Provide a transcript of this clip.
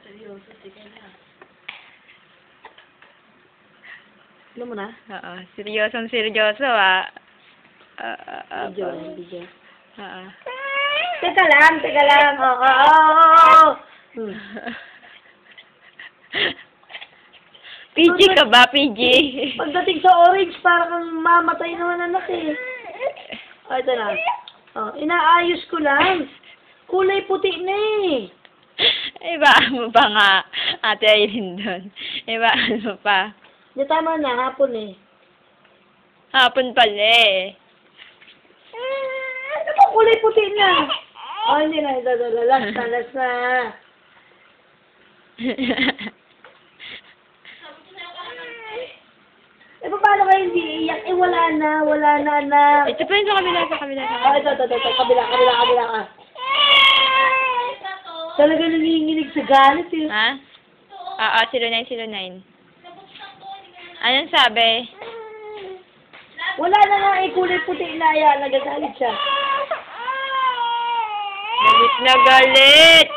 Seryoso, sige na. Ano mo na? Oo, seryosong seryoso, ah. Video. Oo. Teka lang. Oo. PG ka ba, PG? Pagdating sa orange, parang kang mamatay naman anak eh. O, ito na. Oh, inaayos ko lang. Kulay puti na eh. Ibaan mo pa nga, Ate Aileen doon. Ibaan mo pa. Di tama na, hapon eh. Hapon pala eh. Ano ba kulay puti na? Oh, hindi na. Last na. Eh, paano kayo hindi iiyak? Eh, wala na, anak. Ito pa yun sa kabila. Oh, ito, kabila ka. Talaga nanginginig sa galit eh. Ha? Oo, 0909. Anong sabi? Wala na nga eh, kulay puti na yan. Nagagalit siya. Galit na galit!